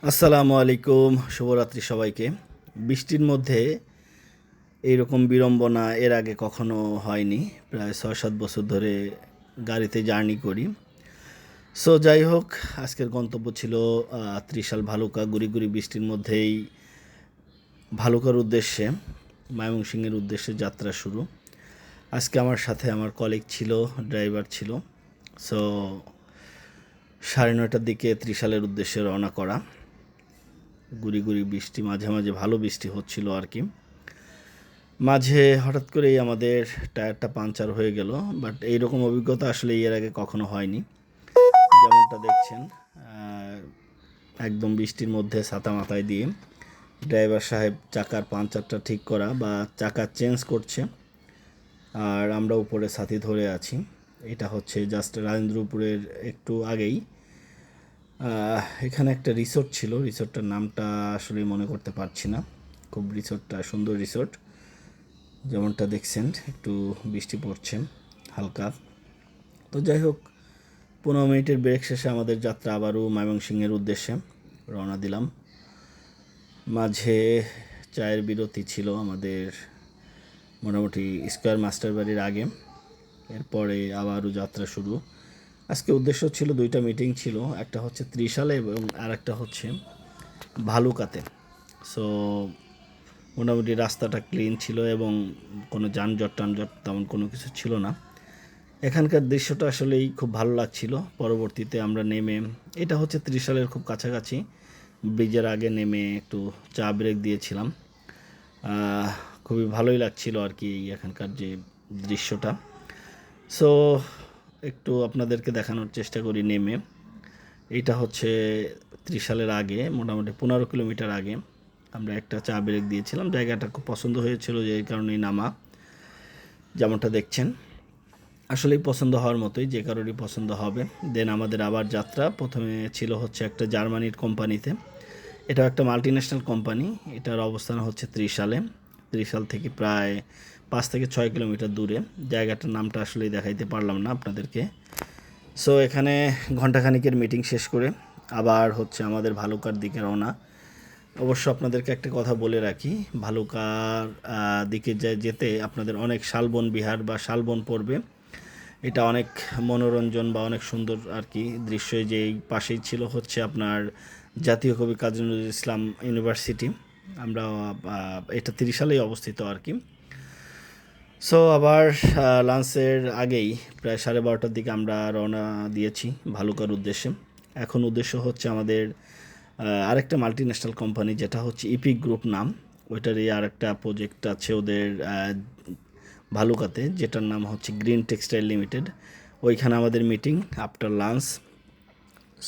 আসসালামু আলাইকুম, শুভরাত্রি সবাইকে। বৃষ্টির মধ্যে এইরকম বিড়ম্বনা এর আগে কখনো হয়নি। প্রায় ৬-৭ বছর ধরে গাড়িতে জার্নি করি। সো যাই হোক, আজকের গন্তব্য ছিল ত্রিশাল ভালুকা। গুড়ি গুড়ি বৃষ্টির মধ্যেই ভালুকার উদ্দেশ্যে, ময়মনসিংহের উদ্দেশ্যে যাত্রা শুরু। আজকে আমার সাথে আমার কলিগ ছিল, ড্রাইভার ছিল। সো ৯:৩০টার দিকে ত্রিশালের উদ্দেশ্যে রওনা করা। গুড়ি গুড়ি বৃষ্টি, মাঝে মাঝে ভালো বৃষ্টি হচ্ছিল আর কি। মাঝে হঠাৎ করেই আমাদের টায়ারটা পাংচার হয়ে গেল, বাট এইরকম অভিজ্ঞতা আসলে এর আগে কখনো হয়নি। যেমনটা দেখছেন, একদম বৃষ্টির মধ্যে ছাতা মাথায় দিয়ে ড্রাইভার সাহেব চাকার পাংচারটা ঠিক করা বা চাকা চেঞ্জ করছে, আর আমরা উপরে ছাতি ধরে আছি। এটা হচ্ছে জাস্ট রাজেন্দ্রপুরের একটু আগেই। এখানে একটা রিসোর্ট ছিল, রিসোর্টটার নামটা আসলে মনে করতে পারছি না। খুব রিসোর্টটা সুন্দর রিসোর্ট। যেমনটা দেখছেন, একটু বৃষ্টি পড়ছে হালকা। তো যাই হোক, 15 মিনিটের ব্রেক শেষে আমাদের যাত্রা আবারও ময়মনসিংহের উদ্দেশ্যে রওনা দিলাম। মাঝে চায়ের বিরতি ছিল আমাদের মোটামুটি স্কয়ার মাস্টার বাড়ির আগে। এরপরে আবারও যাত্রা শুরু। আজকে উদ্দেশ্য ছিল, 2টা মিটিং ছিল, একটা হচ্ছে ত্রিশালে এবং আর একটা হচ্ছে ভালুকাতে। সো মোটামুটি রাস্তাটা ক্লিন ছিল এবং কোনো যানজট টানজট তেমন কোনো কিছু ছিল না। এখানকার দৃশ্যটা আসলেই খুব ভালো লাগছিল। পরবর্তীতে আমরা নেমে, এটা হচ্ছে ত্রিশালের খুব কাছাকাছি, ব্রিজের আগে নেমে একটু চা ব্রেক দিয়েছিলাম। খুবই ভালোই লাগছিল আর কি এখানকার যে দৃশ্যটা। সো একটু আপনাদেরকে দেখানোর চেষ্টা করি নেমে। এইটা হচ্ছে ত্রিশালের আগে, মোটামুটি 15 কিলোমিটার আগে আমরা একটা চা ব্রেক দিয়েছিলাম। জায়গাটা খুব পছন্দ হয়েছিল, যে কারণেই নামা। যেমনটা দেখছেন, আসলেই পছন্দ হওয়ার মতোই, যে কারোরই পছন্দ হবে। দেন আমাদের আবার যাত্রা প্রথমে ছিল হচ্ছে একটা জার্মানির কোম্পানিতে। এটাও একটা মাল্টিন্যাশনাল কোম্পানি। এটার অবস্থান হচ্ছে ত্রিশালে। ত্রিশাল থেকে প্রায় 5 থেকে 6 কিলোমিটার দূরে। জায়গাটার নামটা আসলেই দেখাইতে পারলাম না আপনাদেরকে। সো এখানে ঘণ্টাখানিকের মিটিং শেষ করে আবার হচ্ছে আমাদের ভালুকার দিকে রওনা। অবশ্য আপনাদেরকে একটা কথা বলে রাখি, ভালুকার দিকে যেতে আপনাদের অনেক শালবন বিহার বা শালবন পড়বে। এটা অনেক মনোরঞ্জন বা অনেক সুন্দর আর কি দৃশ্য। যেই পাশেই ছিল হচ্ছে আপনার জাতীয় কবি কাজী নজরুল ইসলাম ইউনিভার্সিটি। আমরা এটা ত্রিশালেই অবস্থিত আর কি। সো আবার লাঞ্চের আগেই প্রায় 12:30টার দিকে আমরা রওনা দিয়েছি ভালুকার উদ্দেশ্যে। এখন উদ্দেশ্য হচ্ছে আমাদের আরেকটা মাল্টিন্যাশনাল কোম্পানি, যেটা হচ্ছে ইপিক গ্রুপ নাম। ওইটারই আরেকটা প্রজেক্ট আছে ওদের ভালুকাতে, যেটার নাম হচ্ছে গ্রিন টেক্সটাইল লিমিটেড। ওইখানে আমাদের মিটিং আফটার লাঞ্চ।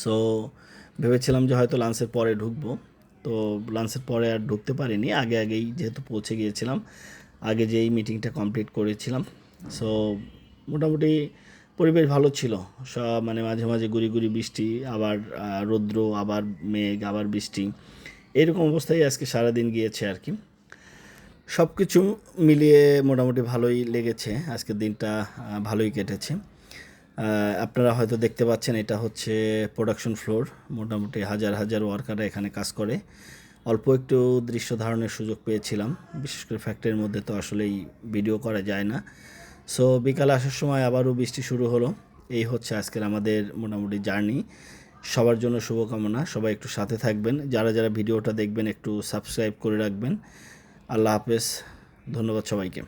সো ভেবেছিলাম যে হয়তো লাঞ্চের পরে ঢুকবো, তো লাঞ্চের পরে আর ঢুকতে পারিনি। আগেই যেহেতু পৌঁছে গিয়েছিলাম, আগে যেই মিটিংটা কমপ্লিট করেছিলাম। সো মোটামুটি পরিবেশ ভালো ছিল। মানে মাঝে মাঝে গুড়ি গুড়ি বৃষ্টি, আবার রৌদ্র, আবার মেঘ, আবার বৃষ্টি, এরকম অবস্থায় আজকে সারাদিন গিয়েছে আর কি। সব কিছু মিলিয়ে মোটামুটি ভালোই লেগেছে। আজকের দিনটা ভালোই কেটেছে। আপনারা হয়তো দেখতে পাচ্ছেন, এটা হচ্ছে প্রোডাকশন ফ্লোর। মোটামুটি হাজার হাজার ওয়ার্কাররা এখানে কাজ করে। অল্প একটু দৃশ্য ধারণের সুযোগ পেয়েছিলাম, বিশেষ করে ফ্যাক্টরির মধ্যে তো আসলেই ভিডিও করা যায় না। সো বিকালে আসার সময় আবারও বৃষ্টি শুরু হলো। এই হচ্ছে আজকের আমাদের মোটামুটি জার্নি। সবার জন্য শুভকামনা, সবাই একটু সাথে থাকবেন। যারা যারা ভিডিওটা দেখবেন একটু সাবস্ক্রাইব করে রাখবেন। আল্লাহ হাফেজ, ধন্যবাদ সবাইকে।